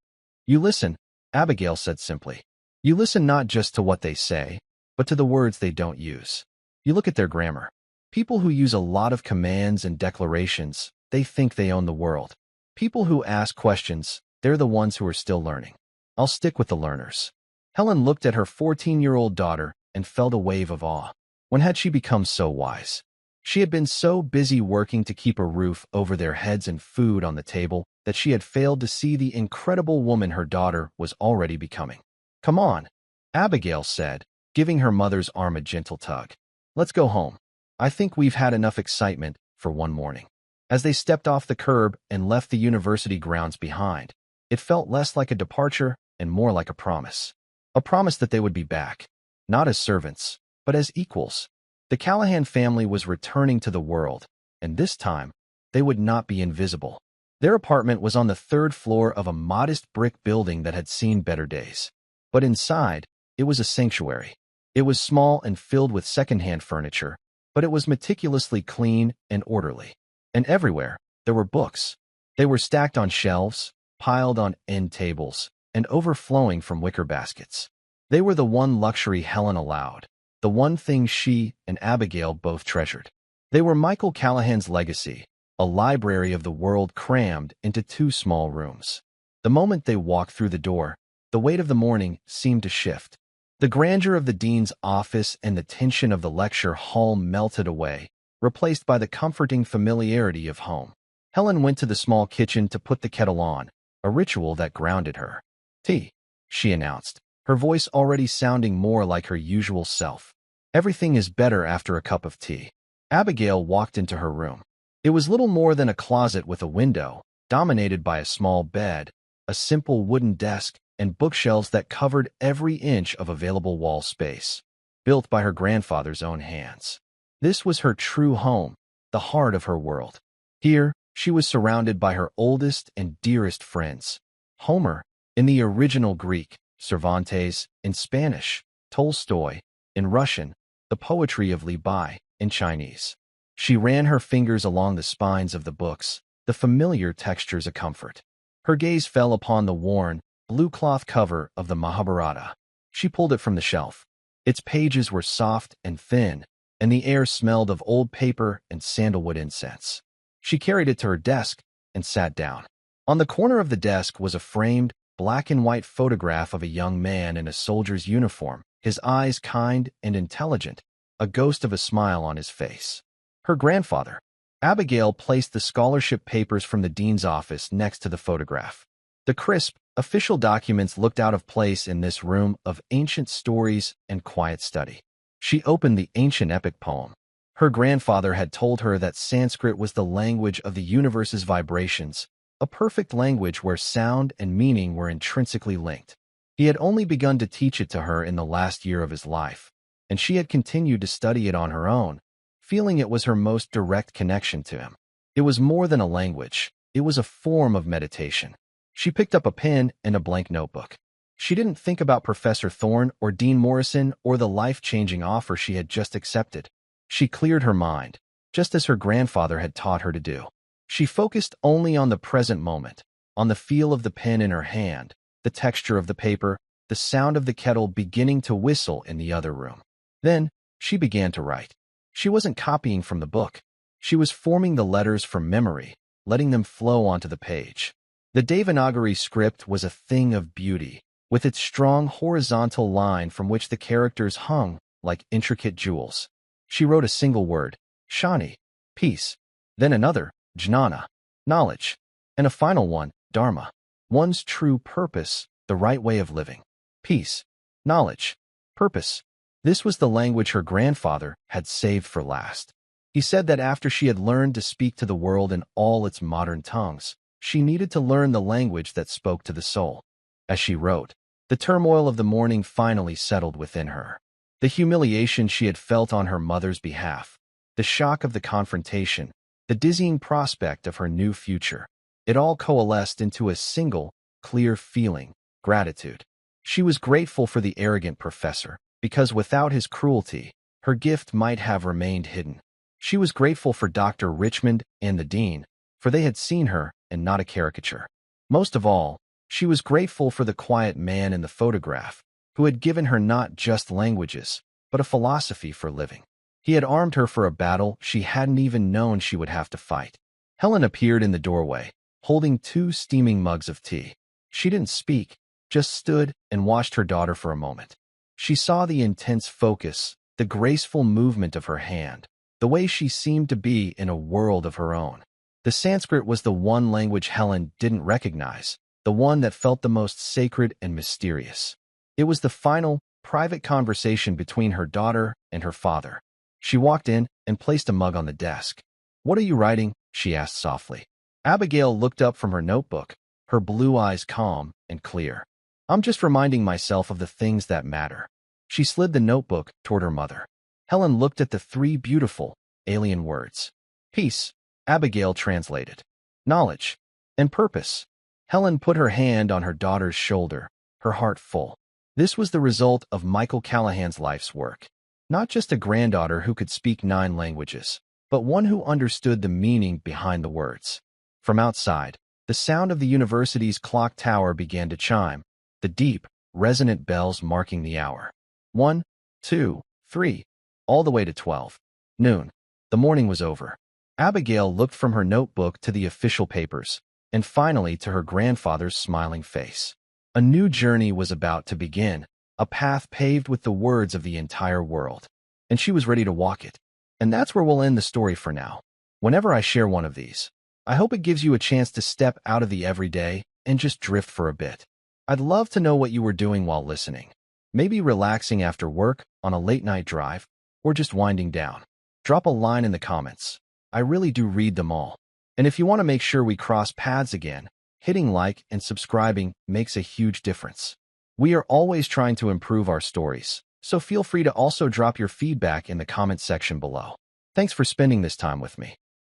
"You listen," Abigail said simply. "You listen not just to what they say, but to the words they don't use. You look at their grammar. People who use a lot of commands and declarations, they think they own the world. People who ask questions, they're the ones who are still learning. I'll stick with the learners." Helen looked at her 14-year-old daughter and felt a wave of awe. When had she become so wise? She had been so busy working to keep a roof over their heads and food on the table that she had failed to see the incredible woman her daughter was already becoming. "Come on," Abigail said, giving her mother's arm a gentle tug. "Let's go home. I think we've had enough excitement for one morning." As they stepped off the curb and left the university grounds behind, it felt less like a departure and more like a promise. A promise that they would be back, not as servants, but as equals. The Callahan family was returning to the world, and this time, they would not be invisible. Their apartment was on the 3rd floor of a modest brick building that had seen better days. But inside, it was a sanctuary. It was small and filled with secondhand furniture, but it was meticulously clean and orderly. And everywhere, there were books. They were stacked on shelves, piled on end tables, and overflowing from wicker baskets. They were the one luxury Helen allowed, the one thing she and Abigail both treasured. They were Michael Callahan's legacy, a library of the world crammed into 2 small rooms. The moment they walked through the door, the weight of the morning seemed to shift. The grandeur of the dean's office and the tension of the lecture hall melted away, replaced by the comforting familiarity of home. Helen went to the small kitchen to put the kettle on, a ritual that grounded her. "Tea," she announced, her voice already sounding more like her usual self. "Everything is better after a cup of tea." Abigail walked into her room. It was little more than a closet with a window, dominated by a small bed, a simple wooden desk, and bookshelves that covered every inch of available wall space, built by her grandfather's own hands. This was her true home, the heart of her world. Here, she was surrounded by her oldest and dearest friends. Homer, in the original Greek, Cervantes, in Spanish, Tolstoy, in Russian, the poetry of Li Bai, in Chinese. She ran her fingers along the spines of the books, the familiar textures of comfort. Her gaze fell upon the worn, blue cloth cover of the Mahabharata. She pulled it from the shelf. Its pages were soft and thin, and the air smelled of old paper and sandalwood incense. She carried it to her desk and sat down. On the corner of the desk was a framed, black and white photograph of a young man in a soldier's uniform, his eyes kind and intelligent, a ghost of a smile on his face. Her grandfather. Abigail placed the scholarship papers from the dean's office next to the photograph. The crisp, official documents looked out of place in this room of ancient stories and quiet study. She opened the ancient epic poem. Her grandfather had told her that Sanskrit was the language of the universe's vibrations, a perfect language where sound and meaning were intrinsically linked. He had only begun to teach it to her in the last year of his life, and she had continued to study it on her own, feeling it was her most direct connection to him. It was more than a language. It was a form of meditation. She picked up a pen and a blank notebook. She didn't think about Professor Thorne or Dean Morrison or the life-changing offer she had just accepted. She cleared her mind, just as her grandfather had taught her to do. She focused only on the present moment, on the feel of the pen in her hand, the texture of the paper, the sound of the kettle beginning to whistle in the other room. Then, she began to write. She wasn't copying from the book. She was forming the letters from memory, letting them flow onto the page. The Devanagari script was a thing of beauty, with its strong horizontal line from which the characters hung like intricate jewels. She wrote a single word, Shani, peace, then another, Jnana, knowledge, and a final one, Dharma, one's true purpose, the right way of living. Peace, knowledge, purpose. This was the language her grandfather had saved for last. He said that after she had learned to speak to the world in all its modern tongues, she needed to learn the language that spoke to the soul. As she wrote, the turmoil of the morning finally settled within her. The humiliation she had felt on her mother's behalf, the shock of the confrontation, the dizzying prospect of her new future, it all coalesced into a single, clear feeling, gratitude. She was grateful for the arrogant professor, because without his cruelty, her gift might have remained hidden. She was grateful for Dr. Richmond and the dean, for they had seen her and not a caricature. Most of all, she was grateful for the quiet man in the photograph, who had given her not just languages, but a philosophy for living. He had armed her for a battle she hadn't even known she would have to fight. Helen appeared in the doorway, holding 2 steaming mugs of tea. She didn't speak, just stood and watched her daughter for a moment. She saw the intense focus, the graceful movement of her hand, the way she seemed to be in a world of her own. The Sanskrit was the one language Helen didn't recognize, the one that felt the most sacred and mysterious. It was the final, private conversation between her daughter and her father. She walked in and placed a mug on the desk. "What are you writing?" she asked softly. Abigail looked up from her notebook, her blue eyes calm and clear. "I'm just reminding myself of the things that matter." She slid the notebook toward her mother. Helen looked at the 3 beautiful, alien words. Peace, Abigail translated. Knowledge, and purpose. Helen put her hand on her daughter's shoulder, her heart full. This was the result of Michael Callahan's life's work. Not just a granddaughter who could speak 9 languages, but one who understood the meaning behind the words. From outside, the sound of the university's clock tower began to chime, the deep, resonant bells marking the hour. 1, 2, 3, all the way to 12. Noon. The morning was over. Abigail looked from her notebook to the official papers, and finally to her grandfather's smiling face. A new journey was about to begin, a path paved with the words of the entire world. And she was ready to walk it. And that's where we'll end the story for now. Whenever I share one of these, I hope it gives you a chance to step out of the everyday and just drift for a bit. I'd love to know what you were doing while listening. Maybe relaxing after work, on a late-night drive, or just winding down. Drop a line in the comments. I really do read them all. And if you want to make sure we cross paths again, hitting like and subscribing makes a huge difference. We are always trying to improve our stories, so feel free to also drop your feedback in the comment section below. Thanks for spending this time with me.